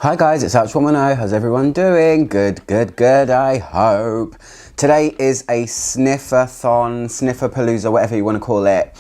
Hi guys, it's Ouch Woman. How's everyone doing? Good, I hope. Today is a sniffer-thon, sniffer-palooza, whatever you want to call it.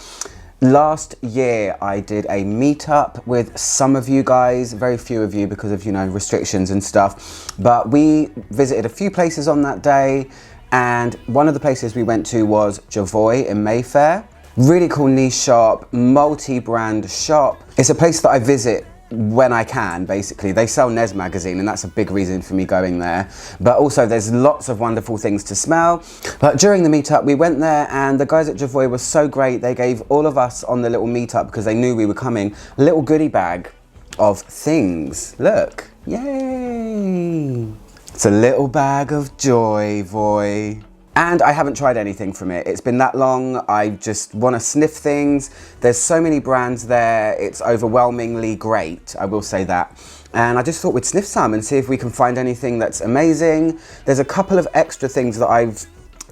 Last year I did a meetup with some of you guys, very few of you because of, restrictions and stuff. But we visited a few places on that day, and one of the places we went to was JOVOY in Mayfair. Really cool niche shop, multi-brand shop. It's a place that I visit when I can, basically. They sell Nez magazine and that's a big reason for me going there. But also there's lots of wonderful things to smell. But during the meetup we went there and the guys at JOVOY were so great. They gave all of us on the little meetup, because they knew we were coming, a little goodie bag of things. Look, yay! It's a little bag of joy, boy. And I haven't tried anything from it. It's been that long, I just want to sniff things. There's so many brands there, it's overwhelmingly great, I will say that. And I just thought we'd sniff some and see if we can find anything that's amazing. There's a couple of extra things that I've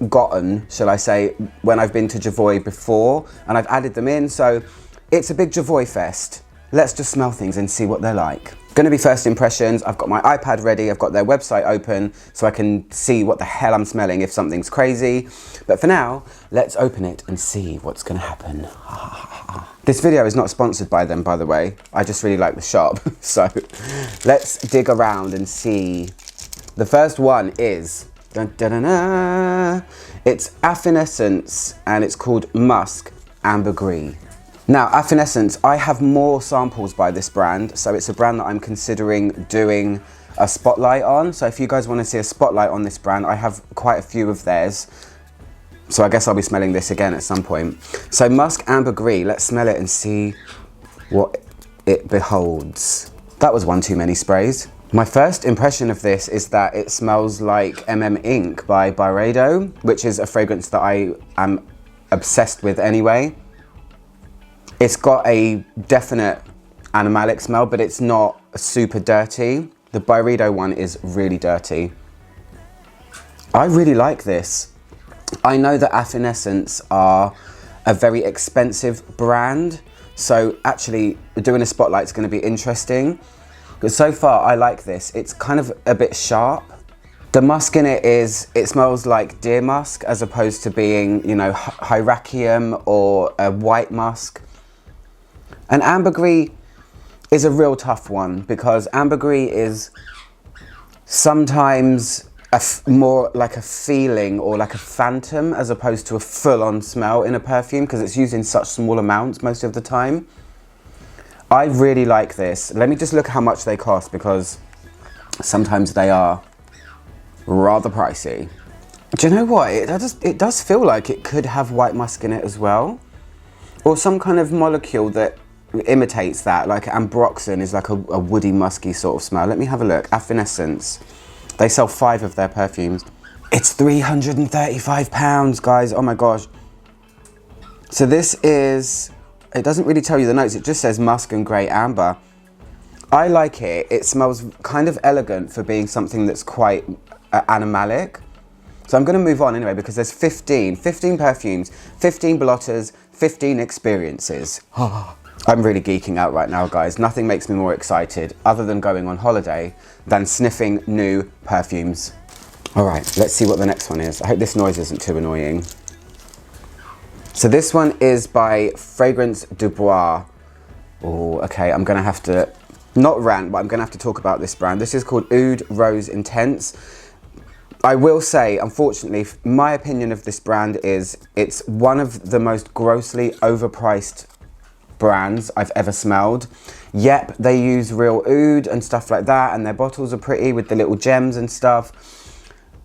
gotten, shall I say, when I've been to JOVOY before, and I've added them in, so it's a big JOVOY fest. Let's just smell things and see what they're like. Gonna be first impressions. I've got my iPad ready, I've got their website open so I can see what the hell I'm smelling if something's crazy. But for now, let's open it and see what's gonna happen. This video is not sponsored by them, by the way. I just really like the shop. So let's dig around and see. The first one is, dun, dun, dun, dun, it's Affinescence and it's called Musk Ambergris. Now, Affinescence, I have more samples by this brand, so it's a brand that I'm considering doing a spotlight on. So if you guys want to see a spotlight on this brand, I have quite a few of theirs. So I guess I'll be smelling this again at some point. So Musk Ambergris, let's smell it and see what it beholds. That was one too many sprays. My first impression of this is that it smells like MM Ink by Boi Rose, which is a fragrance that I am obsessed with anyway. It's got a definite animalic smell, but it's not super dirty. The Boi Rose one is really dirty. I really like this. I know that Affinescence are a very expensive brand, so actually doing a spotlight is going to be interesting. But so far, I like this. It's kind of a bit sharp. The musk in it smells like deer musk as opposed to being, hyraceum or a white musk. And ambergris is a real tough one, because ambergris is sometimes more like a feeling or like a phantom as opposed to a full-on smell in a perfume, because it's used in such small amounts most of the time. I really like this. Let me just look how much they cost, because sometimes they are rather pricey. Do you know what? It does feel like it could have white musk in it as well, or some kind of molecule that imitates that, like ambroxan is like a woody musky sort of smell. Let me have a look. Affinescence, they sell 5 of their perfumes. It's £335, guys. Oh my gosh. So this is, it doesn't really tell you the notes, it just says musk and grey amber. I like it. It smells kind of elegant for being something that's quite animalic. So I'm going to move on anyway, because there's 15 perfumes, 15 blotters, 15 experiences. I'm really geeking out right now, guys. Nothing makes me more excited, other than going on holiday, than sniffing new perfumes. All right, let's see what the next one is. I hope this noise isn't too annoying. So this one is by Fragrance du Bois. Oh, okay, I'm gonna have to, not rant, but I'm gonna have to talk about this brand. This is called Oud Rose Intense. I will say, unfortunately, my opinion of this brand is it's one of the most grossly overpriced brands I've ever smelled. Yep, they use real oud and stuff like that, and their bottles are pretty with the little gems and stuff.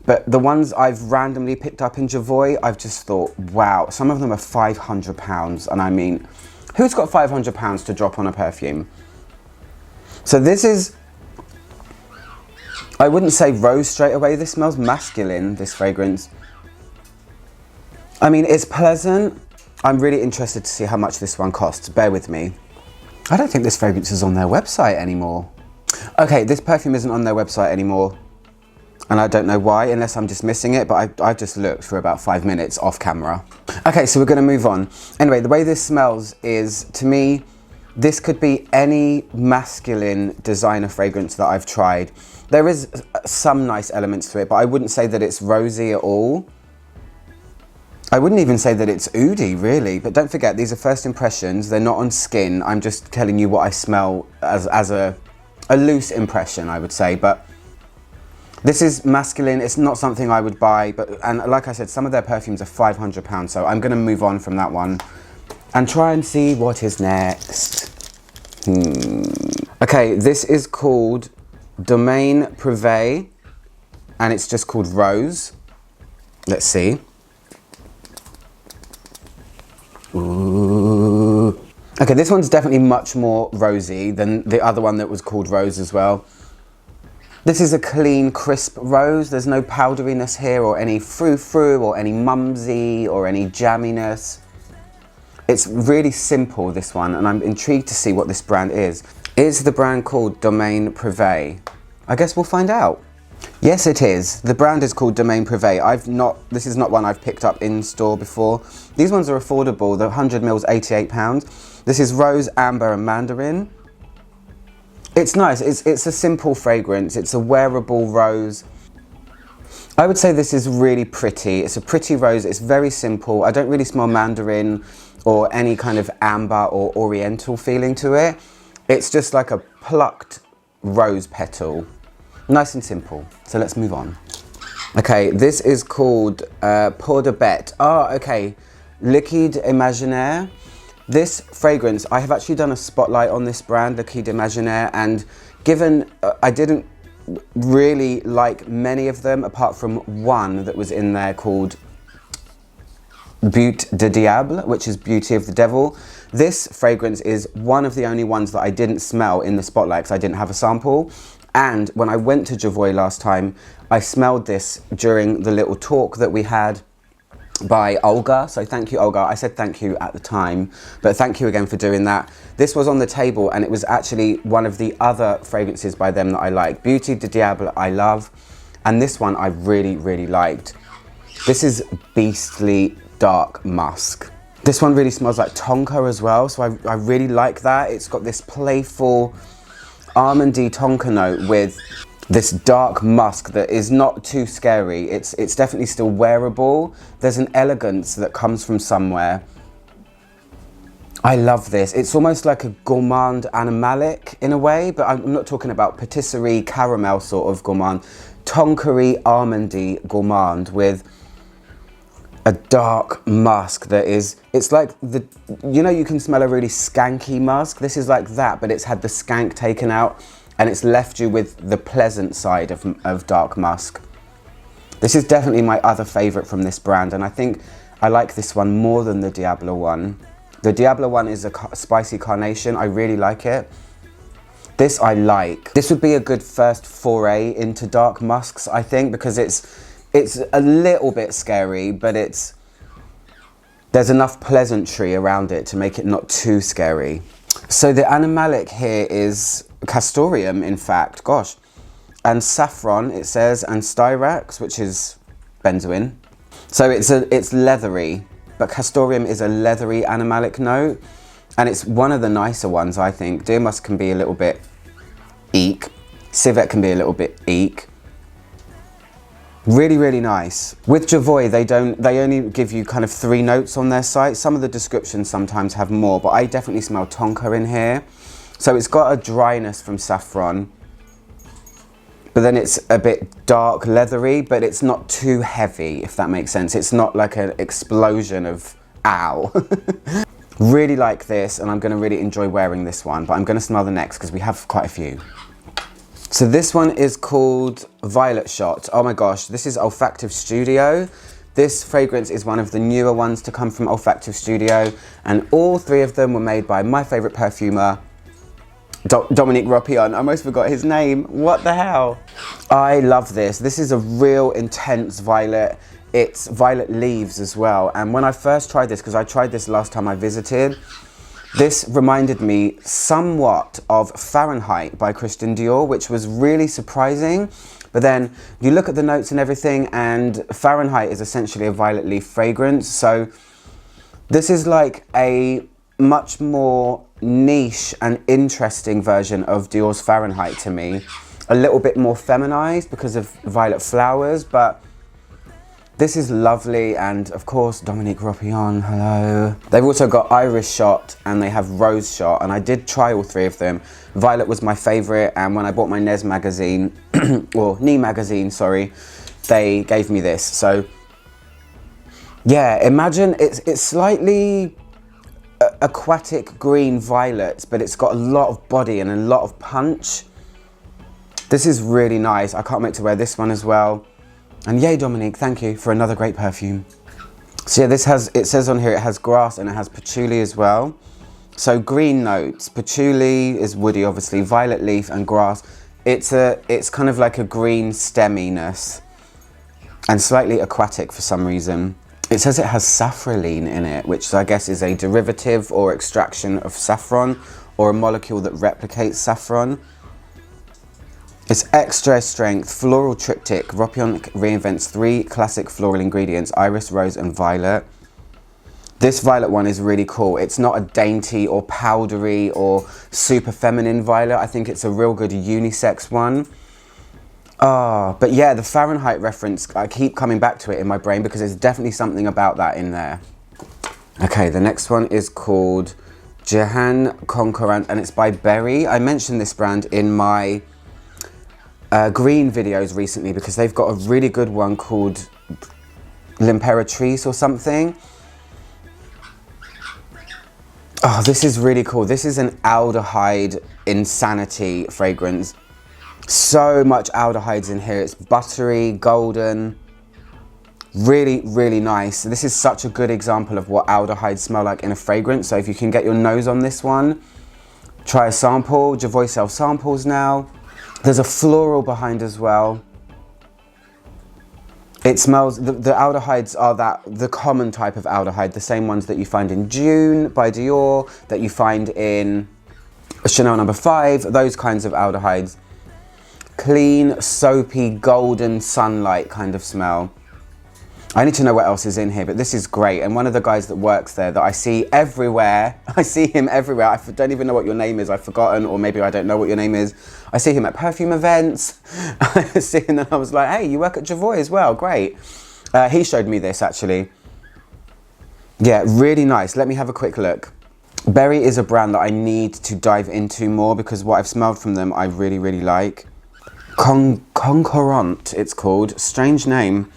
But the ones I've randomly picked up in JOVOY, I've just thought, wow, some of them are £500. And I mean, who's got £500 to drop on a perfume? So this is, I wouldn't say rose straight away. This smells masculine, this fragrance. I mean, it's pleasant. I'm really interested to see how much this one costs. Bear with me. I don't think this fragrance is on their website anymore. Okay, this perfume isn't on their website anymore. And I don't know why, unless I'm just missing it, but I just looked for about 5 minutes off camera. Okay, so we're gonna move on. Anyway, the way this smells is, to me, This could be any masculine designer fragrance that I've tried. There is some nice elements to it, but I wouldn't say that it's rosy at all. I wouldn't even say that it's oudy, really. But don't forget, these are first impressions. They're not on skin. I'm just telling you what I smell as a loose impression, I would say. But this is masculine. It's not something I would buy. And like I said, some of their perfumes are £500. So I'm going to move on from that one and try and see what is next. Okay, this is called Domaine Purve, and it's just called Rose. Let's see. Ooh. Okay, this one's definitely much more rosy than the other one that was called Rose as well. This is a clean, crisp rose. There's no powderiness here or any frou-frou or any mumsy or any jamminess. It's really simple, this one, and I'm intrigued to see what this brand is. Is the brand called Domaine Purve? I guess we'll find out. Yes, it is. The brand is called Domaine Purve. This is not one I've picked up in store before. These ones are affordable. The 100ml is £88. This is Rose, Amber and Mandarin. It's nice. It's a simple fragrance. It's a wearable rose. I would say this is really pretty. It's a pretty rose. It's very simple. I don't really smell mandarin or any kind of amber or oriental feeling to it. It's just like a plucked rose petal. Nice and simple. So let's move on. Okay, this is called Pour de Bête. Oh, okay. Liquide Imaginaire. This fragrance, I have actually done a spotlight on this brand, Liquide Imaginaire, and given I didn't really like many of them apart from one that was in there called Beauté de Diable, which is Beauty of the Devil. This fragrance is one of the only ones that I didn't smell in the spotlight because I didn't have a sample. And when I went to JOVOY last time, I smelled this during the little talk that we had by Olga. So thank you, Olga. I said thank you at the time, but thank you again for doing that. This was on the table and it was actually one of the other fragrances by them that I like. Beauty de Diable I love, and this one I really, really liked. This is Beastly Dark Musk. This one really smells like tonka as well, so I really like that. It's got this playful almondy tonka note with this dark musk that is not too scary. It's definitely still wearable. There's an elegance that comes from somewhere. I love this. It's almost like a gourmand animalic in a way, but I'm not talking about patisserie caramel sort of gourmand. Tonkery almondy gourmand with a dark musk that is, it's like the, you know, you can smell a really skanky musk. This is like that, but it's had the skank taken out and it's left you with the pleasant side of dark musk. This is definitely my other favorite from this brand, and I think I like this one more than the Diablo one. The Diablo one is a spicy carnation. I really like it. This I like. This would be a good first foray into dark musks, I think, because it's a little bit scary, but there's enough pleasantry around it to make it not too scary. So the animalic here is castoreum, in fact, gosh. And saffron, it says, and styrax, which is benzoin. So it's leathery, but castoreum is a leathery animalic note, and it's one of the nicer ones, I think. Deer musk can be a little bit eek. Civet can be a little bit eek. Really, really nice. With JOVOY, they only give you kind of 3 notes on their site. Some of the descriptions sometimes have more, but I definitely smell tonka in here. So it's got a dryness from saffron, but then it's a bit dark leathery, but it's not too heavy, if that makes sense. It's not like an explosion of ow. Really like this, and I'm gonna really enjoy wearing this one, but I'm gonna smell the next because we have quite a few. So this one is called Violet Shot. Oh my gosh, this is Olfactive Studio. This fragrance is one of the newer ones to come from Olfactive Studio, and all 3 of them were made by my favorite perfumer, Dominique Ropion. I almost forgot his name. What the hell? I love this. This is a real intense violet. It's violet leaves as well. And when I first tried this, because I tried this last time I visited, this reminded me somewhat of Fahrenheit by Christian Dior, which was really surprising. But then you look at the notes and everything, and Fahrenheit is essentially a violet leaf fragrance. So this is like a much more niche and interesting version of Dior's Fahrenheit to me. A little bit more feminized because of violet flowers, but this is lovely. And of course, Dominique Ropillon, hello. They've also got Iris Shot and they have Rose Shot, and I did try all three of them. Violet was my favorite, and when I bought my Nez magazine, or Ni magazine, sorry, they gave me this. So yeah, imagine it's slightly aquatic green violet, but it's got a lot of body and a lot of punch. This is really nice. I can't wait to wear this one as well. And yay, Dominique, thank you for another great perfume. So yeah, it says on here it has grass and it has patchouli as well. So green notes, patchouli is woody obviously, violet leaf and grass. It's kind of like a green stemminess and slightly aquatic for some reason. It says it has safraline in it, which I guess is a derivative or extraction of saffron, or a molecule that replicates saffron. It's extra strength, floral triptych. Ropillon reinvents 3 classic floral ingredients, iris, rose and violet. This violet one is really cool. It's not a dainty or powdery or super feminine violet. I think it's a real good unisex one. But yeah, the Fahrenheit reference, I keep coming back to it in my brain because there's definitely something about that in there. Okay, the next one is called Jehan Conquerant and it's by Berry. I mentioned this brand in my green videos recently because they've got a really good one called L'Imperatrice or something. Oh, this is really cool. This is an aldehyde insanity fragrance. So much aldehydes in here. It's buttery, golden, really, really nice. This is such a good example of what aldehydes smell like in a fragrance. So if you can get your nose on this one, try a sample. JOVOY sells samples now. There's a floral behind as well. It smells, the aldehydes are the common type of aldehyde, the same ones that you find in June by Dior, that you find in Chanel No. 5, those kinds of aldehydes. Clean, soapy, golden sunlight kind of smell. I need to know what else is in here, but this is great. And one of the guys that works there that I see everywhere, I see him everywhere. I don't even know what your name is. I've forgotten, or maybe I don't know what your name is. I see him at perfume events. I see him and I was like, hey, you work at JOVOY as well, great. He showed me this actually. Yeah, really nice. Let me have a quick look. Berry is a brand that I need to dive into more because what I've smelled from them, I really, really like. Conquerant, it's called. Strange name.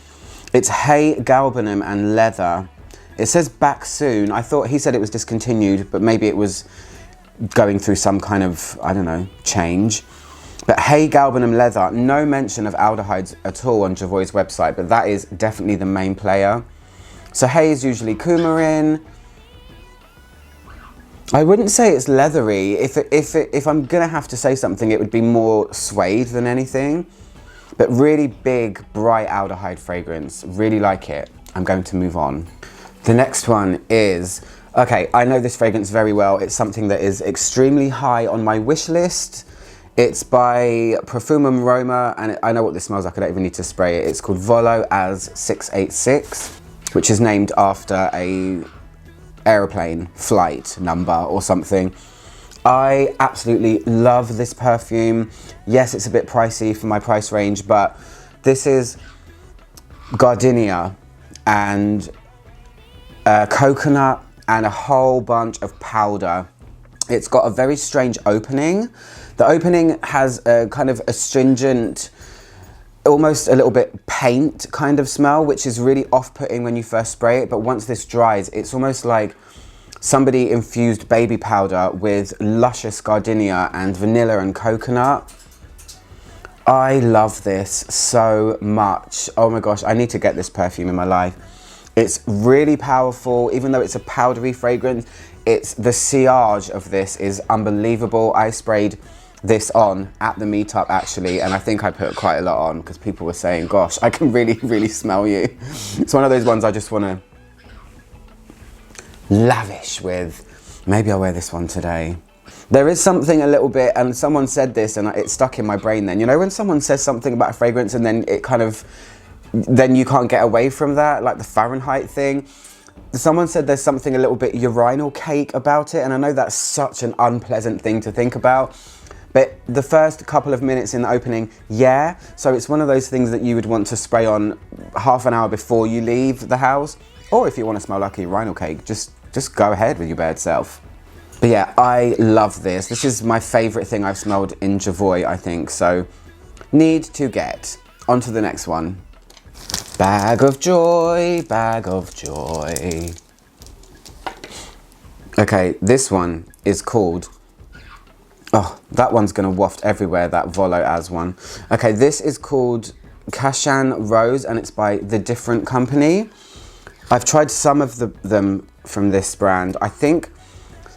It's hay, galbanum and leather. It says back soon. I thought he said it was discontinued, but maybe it was going through some kind of, I don't know, change. But hay, galbanum, leather, no mention of aldehydes at all on JOVOY's website, but that is definitely the main player. So hay is usually coumarin. I wouldn't say it's leathery. If I'm gonna have to say something, it would be more suede than anything. But really big, bright aldehyde fragrance. Really like it. I'm going to move on. The next one is, okay, I know this fragrance very well. It's something that is extremely high on my wish list. It's by Parfumum Roma, and I know what this smells like. I don't even need to spray it. It's called Volo as 686, which is named after a aeroplane flight number or something. I absolutely love this perfume. Yes, it's a bit pricey for my price range, but this is gardenia and coconut and a whole bunch of powder. It's got a very strange opening. The opening has a kind of astringent, almost a little bit paint kind of smell, which is really off-putting when you first spray it. But once this dries, it's almost like somebody infused baby powder with luscious gardenia and vanilla and coconut. I love this so much. Oh my gosh, I need to get this perfume in my life. It's really powerful, even though it's a powdery fragrance. The sillage of this is unbelievable. I sprayed this on at the meetup actually, and I think I put quite a lot on because people were saying, gosh, I can really, really smell you. It's one of those ones I just want to lavish with. Maybe I'll wear this one today. There is something a little bit, and someone said this and it stuck in my brain then. You know when someone says something about a fragrance and then it kind of, then you can't get away from that, like the Fahrenheit thing. Someone said there's something a little bit urinal cake about it, and I know that's such an unpleasant thing to think about. But the first couple of minutes in the opening, yeah. So it's one of those things that you would want to spray on half an hour before you leave the house. Or if you want to smell like a urinal cake, just go ahead with your bad self. But yeah, I love this. This is my favourite thing I've smelled in JOVOY, I think. So, need to get. On to the next one. Bag of joy, bag of joy. Okay, this one is called... Oh, that one's going to waft everywhere, that Volo as one. Okay, this is called Kashan Rose, and it's by The Different Company. I've tried some of them from this brand. I think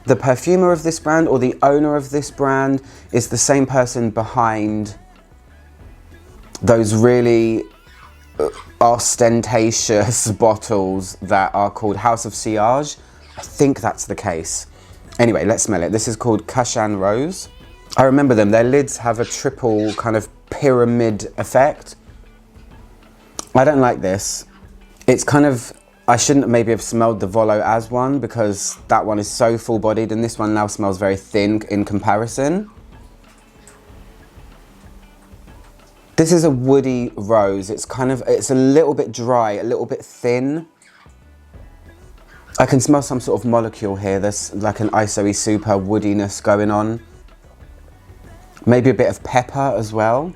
the perfumer of this brand, or the owner of this brand, is the same person behind those really ostentatious bottles that are called House of Sillage. I think that's the case. Anyway, let's smell it. This is called Kashan Rose. I remember them. Their lids have a triple kind of pyramid effect. I don't like this. It's kind of... I shouldn't maybe have smelled the Volo as one, because that one is so full-bodied, and this one now smells very thin in comparison. This is a woody rose. It's a little bit dry, a little bit thin. I can smell some sort of molecule here. There's like an iso-y super woodiness going on. Maybe a bit of pepper as well.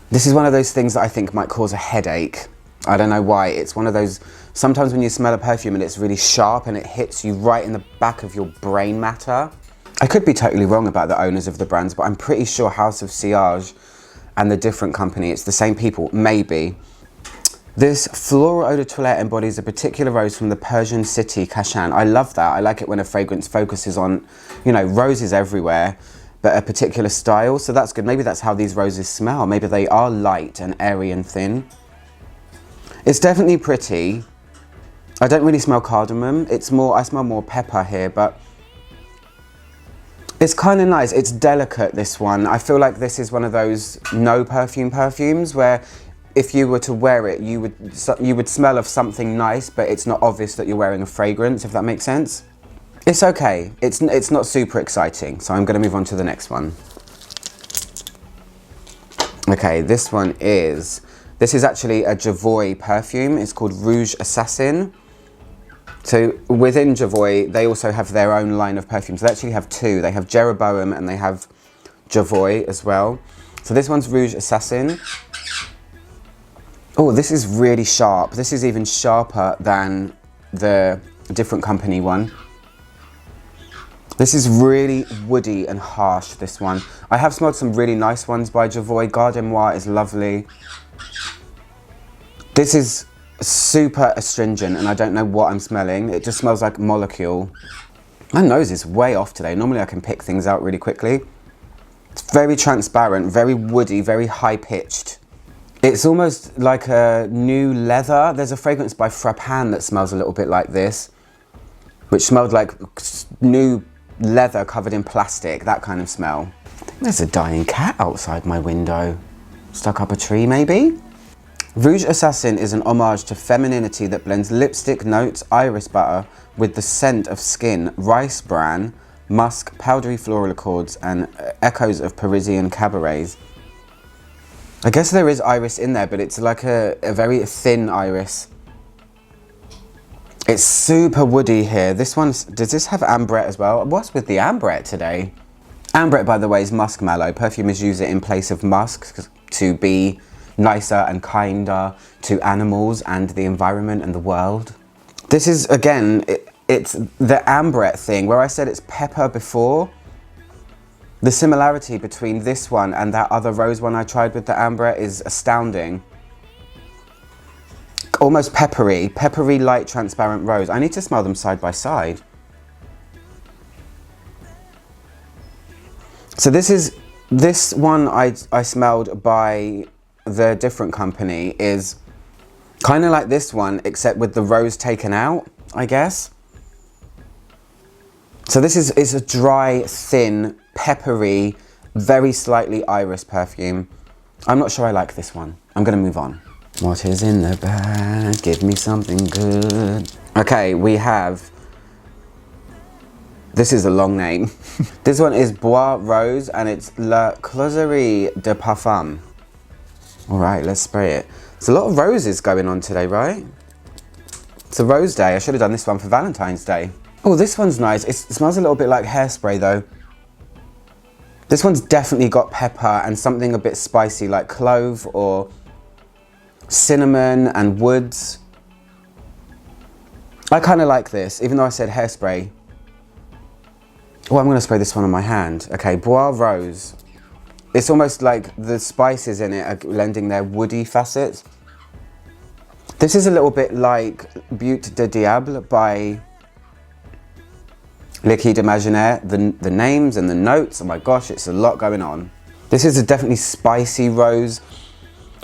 This is one of those things that I think might cause a headache. I don't know why. It's one of those, sometimes when you smell a perfume and it's really sharp and it hits you right in the back of your brain matter. I could be totally wrong about the owners of the brands, but I'm pretty sure House of Sillage and The Different Company, it's the same people, maybe. This floral eau de toilette embodies a particular rose from the Persian city, Kashan. I love that. I like it when a fragrance focuses on, you know, roses everywhere, but a particular style, so that's good. Maybe that's how these roses smell. Maybe they are light and airy and thin. It's definitely pretty. I don't really smell cardamom. It's more, I smell more pepper here, but it's kind of nice. It's delicate, this one. I feel like this is one of those no perfume perfumes where if you were to wear it, you would smell of something nice, but it's not obvious that you're wearing a fragrance, if that makes sense. It's okay. It's not super exciting, so I'm going to move on to the next one. Okay, this is actually a JOVOY perfume. It's called Rouge Assassin. So within JOVOY, they also have their own line of perfumes. They actually have two. They have Jeroboam and they have JOVOY as well. So this one's Rouge Assassin. Oh, this is really sharp. This is even sharper than the Different Company one. This is really woody and harsh, this one. I have smelled some really nice ones by JOVOY. Garde Moi is lovely. This is super astringent and I don't know what I'm smelling. It just smells like molecule. My nose is way off today. Normally I can pick things out really quickly. It's very transparent, very woody, very high-pitched. It's almost like a new leather. There's a fragrance by Frappin that smells a little bit like this, which smelled like new leather covered in plastic, that kind of smell. There's a dying cat outside my window. Stuck up a tree, maybe? Rouge Assassin is an homage to femininity that blends lipstick notes, iris butter, with the scent of skin, rice bran, musk, powdery floral accords, and echoes of Parisian cabarets. I guess there is iris in there, but it's like a very thin iris. It's super woody here. This one, does this have ambrette as well? What's with the ambrette today? Ambrette, by the way, is musk mallow. Perfumers use it in place of musk to be nicer and kinder to animals and the environment and the world. This is, again, it's the ambrette thing, where I said it's pepper before. The similarity between this one and that other rose one I tried with the ambrette is astounding. Almost peppery light transparent rose. I need to smell them side by side. So this one I smelled by The Different Company is kind of like this one, except with the rose taken out, I guess. So this is a dry, thin, peppery, very slightly iris perfume. I'm not sure I like this one. I'm going to move on. What is in the bag? Give me something good. Okay, we have, this is a long name. This one is Boi Rose and it's La Closerie de Parfum. All right, let's spray it. There's a lot of roses going on today, right? It's a rose day. I should have done this one for Valentine's Day. Oh, this one's nice. It smells a little bit like hairspray though. This one's definitely got pepper and something a bit spicy like clove or cinnamon and woods. I kind of like this, even though I said hairspray. Oh, I'm going to spray this one on my hand. Okay, Boi Rose. It's almost like the spices in it are lending their woody facets. This is a little bit like Butte de Diable by Liquide Imaginaire. The names and the notes, oh my gosh, it's a lot going on. This is a definitely spicy rose.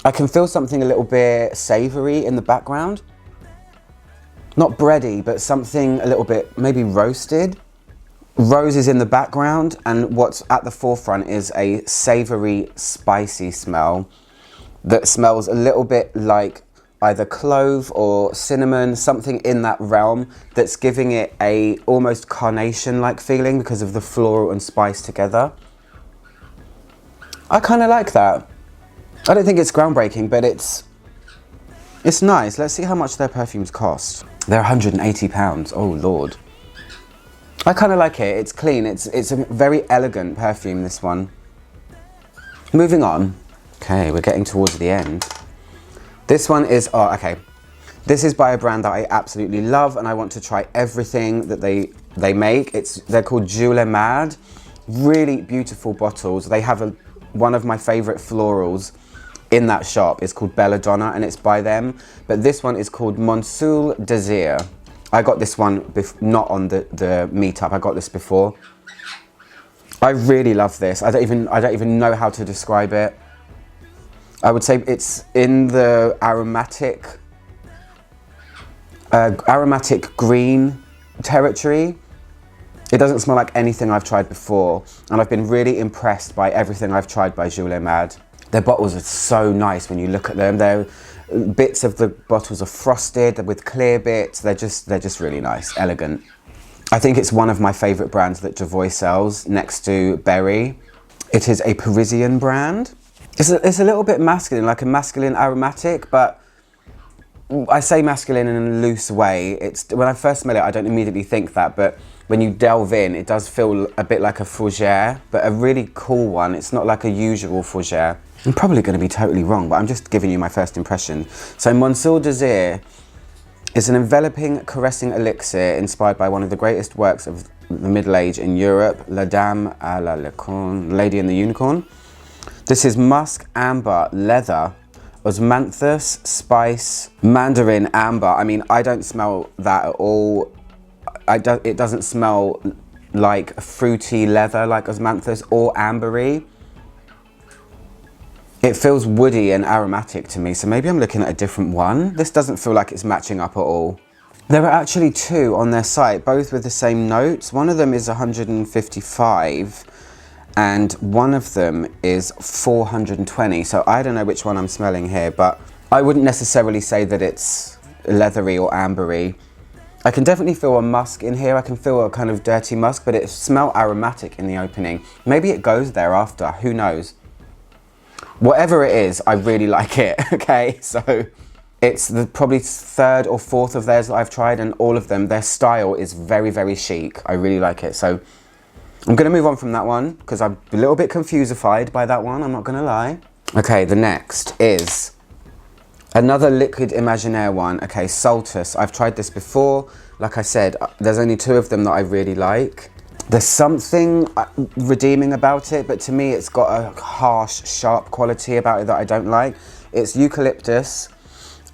I can feel something a little bit savoury in the background. Not bready, but something a little bit maybe roasted. Rose is in the background and what's at the forefront is a savoury, spicy smell that smells a little bit like either clove or cinnamon, something in that realm that's giving it a almost carnation-like feeling because of the floral and spice together. I kind of like that. I don't think it's groundbreaking, but it's nice. Let's see how much their perfumes cost. They're £180. Oh Lord. I kind of like it. It's clean. It's a very elegant perfume, this one. Moving on. Okay, we're getting towards the end. This one is, oh, okay. This is by a brand that I absolutely love and I want to try everything that they make. They're called JOVOY Mad. Really beautiful bottles. They have one of my favorite florals in that shop. It's called Belladonna and it's by them. But this one is called Monsieur Dazir. I got this one not on the meetup. I got this before. I really love this. I don't even know how to describe it. I would say it's in the aromatic green territory. It doesn't smell like anything I've tried before, and I've been really impressed by everything I've tried by JOVOY Mad. Their bottles are so nice when you look at them. Bits of the bottles are frosted with clear bits. They're just really nice, elegant. I think it's one of my favorite brands that JOVOY sells next to Berry. It is a Parisian brand. It's a little bit masculine, like a masculine aromatic, but I say masculine in a loose way. When I first smell it, I don't immediately think that, but when you delve in, it does feel a bit like a fougere, but a really cool one. It's not like a usual fougere. I'm probably going to be totally wrong, but I'm just giving you my first impression. So Monsieur Dazir is an enveloping, caressing elixir inspired by one of the greatest works of the Middle Age in Europe, La Dame à la Licorne, Lady and the Unicorn. This is musk, amber, leather, osmanthus, spice, mandarin, amber. I mean, I don't smell that at all. It doesn't smell like fruity leather like osmanthus or ambery. It feels woody and aromatic to me, so maybe I'm looking at a different one. This doesn't feel like it's matching up at all. There are actually two on their site, both with the same notes. One of them is 155 and one of them is 420. So I don't know which one I'm smelling here, but I wouldn't necessarily say that it's leathery or ambery. I can definitely feel a musk in here. I can feel a kind of dirty musk, but it smells aromatic in the opening. Maybe it goes there after, who knows? Whatever it is, I really like it, okay? So it's probably third or fourth of theirs that I've tried, and all of them, their style is very, very chic. I really like it. So I'm gonna move on from that one because I'm a little bit confusified by that one, I'm not gonna lie. Okay, the next is another Liquide Imaginaire one. Okay, Soltus. I've tried this before. Like I said, there's only two of them that I really like. There's something redeeming about it, but to me it's got a harsh, sharp quality about it that I don't like. It's eucalyptus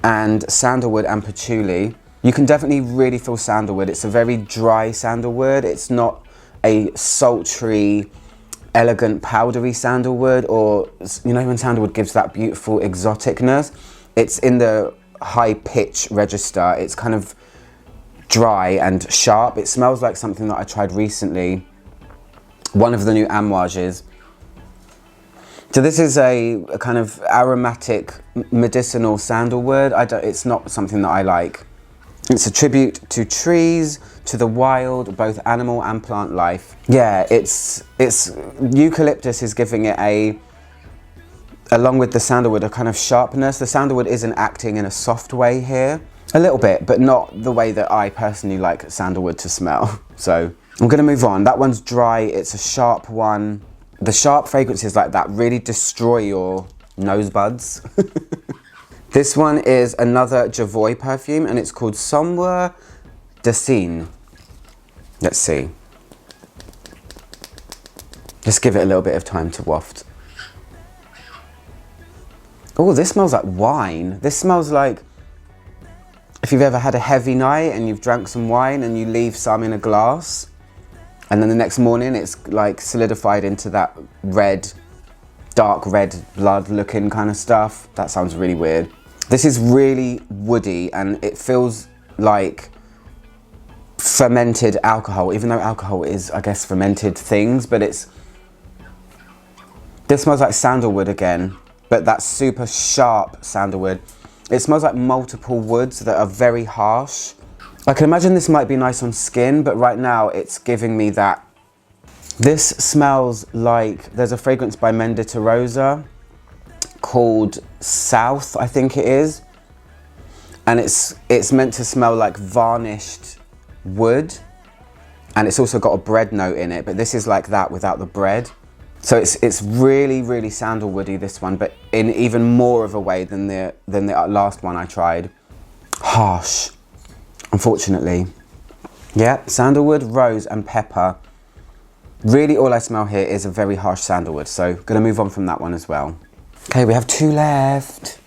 and sandalwood and patchouli. You can definitely really feel sandalwood. It's a very dry sandalwood. It's not a sultry, elegant, powdery sandalwood, or, you know, when sandalwood gives that beautiful exoticness. It's in the high pitch register. It's kind of dry and sharp. It smells like something that I tried recently, one of the new amouages. So this is a kind of aromatic medicinal sandalwood. It's not something that I like. It's a tribute to trees, to the wild, both animal and plant life. Yeah, it's eucalyptus is giving it along with the sandalwood, a kind of sharpness. The sandalwood isn't acting in a soft way here. A little bit, but not the way that I personally like sandalwood to smell. So I'm gonna move on. That one's dry, it's a sharp one. The sharp fragrances like that really destroy your nose buds. This one is another JOVOY perfume and it's called Monsieur Dazir. Let's see. Just give it a little bit of time to waft. Oh, this smells like wine. This smells like if you've ever had a heavy night and you've drank some wine and you leave some in a glass and then the next morning it's like solidified into that red, dark red blood looking kind of stuff. That sounds really weird. This is really woody and it feels like fermented alcohol, even though alcohol is, I guess, fermented things, but this smells like sandalwood again, but that super sharp sandalwood. It smells like multiple woods that are very harsh. I can imagine this might be nice on skin, but right now it's giving me that. This smells like, there's a fragrance by Mendita Rosa called South, I think it is. And it's meant to smell like varnished wood. And it's also got a bread note in it, but this is like that without the bread. So it's really, really sandalwoody, this one, but in even more of a way than the last one I tried. Harsh, unfortunately. Yeah, sandalwood, rose and pepper. Really all I smell here is a very harsh sandalwood, so gonna move on from that one as well. Okay, we have 2 left.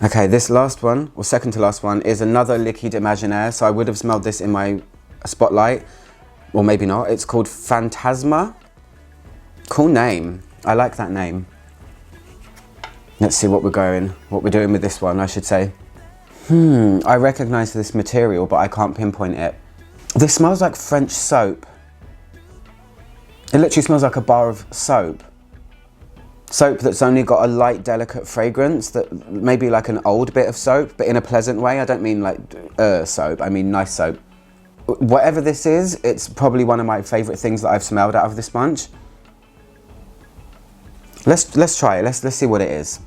Okay, this last one, or second to last one, is another Liquide Imaginaire, so I would have smelled this in my spotlight, or maybe not. It's called Phantasma. Cool name. I like that name. Let's see what we're doing with this one, I should say. I recognize this material, but I can't pinpoint it. This smells like French soap. It literally smells like a bar of soap. Soap that's only got a light, delicate fragrance, that maybe like an old bit of soap, but in a pleasant way. I don't mean like soap, I mean nice soap. Whatever this is, it's probably one of my favorite things that I've smelled out of this bunch. Let's try it. Let's see what it is.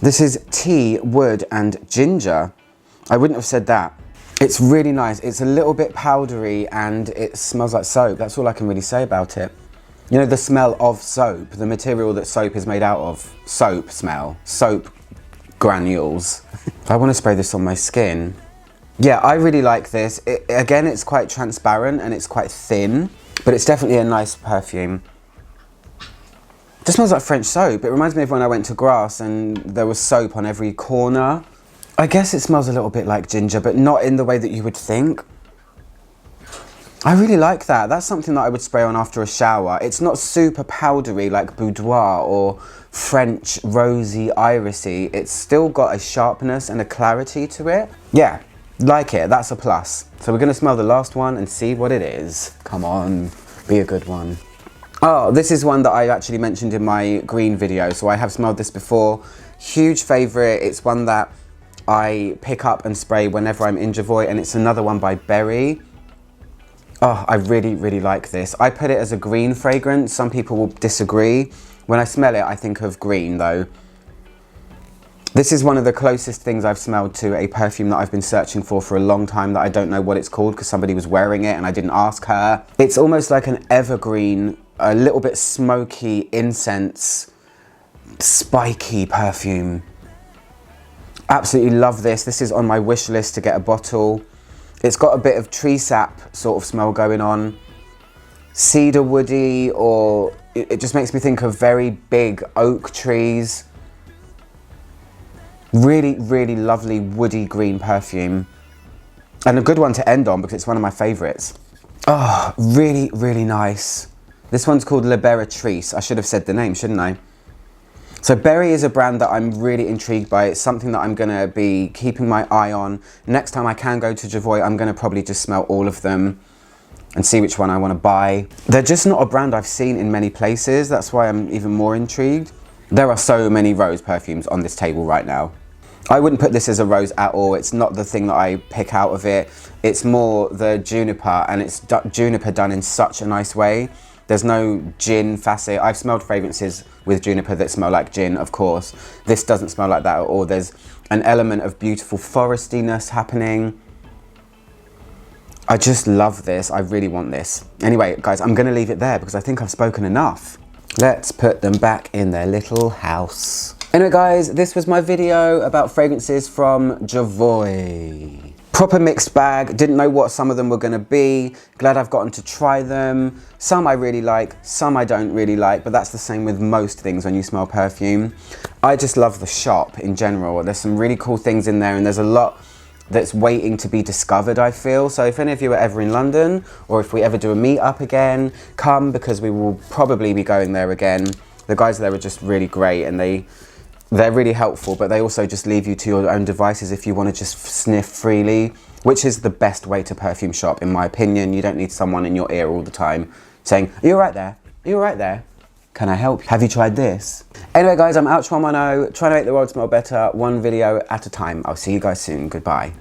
This is tea, wood, and ginger. I wouldn't have said that. It's really nice. It's a little bit powdery and it smells like soap. That's all I can really say about it. You know, the smell of soap, the material that soap is made out of. Soap smell, soap granules. I want to spray this on my skin. Yeah, I really like this. Again, it's quite transparent and it's quite thin, but it's definitely a nice perfume. It just smells like French soap. It reminds me of when I went to Grasse and there was soap on every corner. I guess it smells a little bit like ginger, but not in the way that you would think. I really like that. That's something that I would spray on after a shower. It's not super powdery like boudoir or French rosy irisy. It's still got a sharpness and a clarity to it. Yeah, like it. That's a plus. So we're going to smell the last one and see what it is. Come on, be a good one. Oh, this is one that I actually mentioned in my green video, so I have smelled this before. Huge favourite. It's one that I pick up and spray whenever I'm in JOVOY, and it's another one by Berry. Oh, I really, really like this. I put it as a green fragrance. Some people will disagree. When I smell it, I think of green though. This is one of the closest things I've smelled to a perfume that I've been searching for a long time that I don't know what it's called because somebody was wearing it and I didn't ask her. It's almost like an evergreen, a little bit smoky incense, spiky perfume. Absolutely love this. This is on my wish list to get a bottle. It's got a bit of tree sap sort of smell going on. Cedar woody, or it just makes me think of very big oak trees. Really, really lovely woody green perfume. And a good one to end on because it's one of my favorites. Oh, really, really nice. This one's called Liberatrice. I should have said the name, shouldn't I? So Berry is a brand that I'm really intrigued by. It's something that I'm gonna be keeping my eye on. Next time I can go to JOVOY, I'm gonna probably just smell all of them and see which one I wanna buy. They're just not a brand I've seen in many places. That's why I'm even more intrigued. There are so many rose perfumes on this table right now. I wouldn't put this as a rose at all. It's not the thing that I pick out of it. It's more the juniper, and it's juniper done in such a nice way. There's no gin facet. I've smelled fragrances with juniper that smell like gin, of course. This doesn't smell like that at all. There's an element of beautiful forestiness happening. I just love this. I really want this. Anyway, guys, I'm gonna leave it there because I think I've spoken enough. Let's put them back in their little house. Anyway, guys, this was my video about fragrances from JOVOY. Proper mixed bag. Didn't know what some of them were gonna be. Glad I've gotten to try them. Some I really like, some I don't really like, but that's the same with most things when you smell perfume. I just love the shop in general. There's some really cool things in there, and there's a lot that's waiting to be discovered, I feel. So if any of you are ever in London, or if we ever do a meet-up again, come, because we will probably be going there again. The guys there are just really great, and they're really helpful, but they also just leave you to your own devices if you want to just sniff freely, which is the best way to perfume shop, in my opinion. You don't need someone in your ear all the time saying, "Are you all right there? Are you all right there? Can I help you? Have you tried this?" Anyway, guys, I'm Ouch 110, trying to make the world smell better, one video at a time. I'll see you guys soon. Goodbye.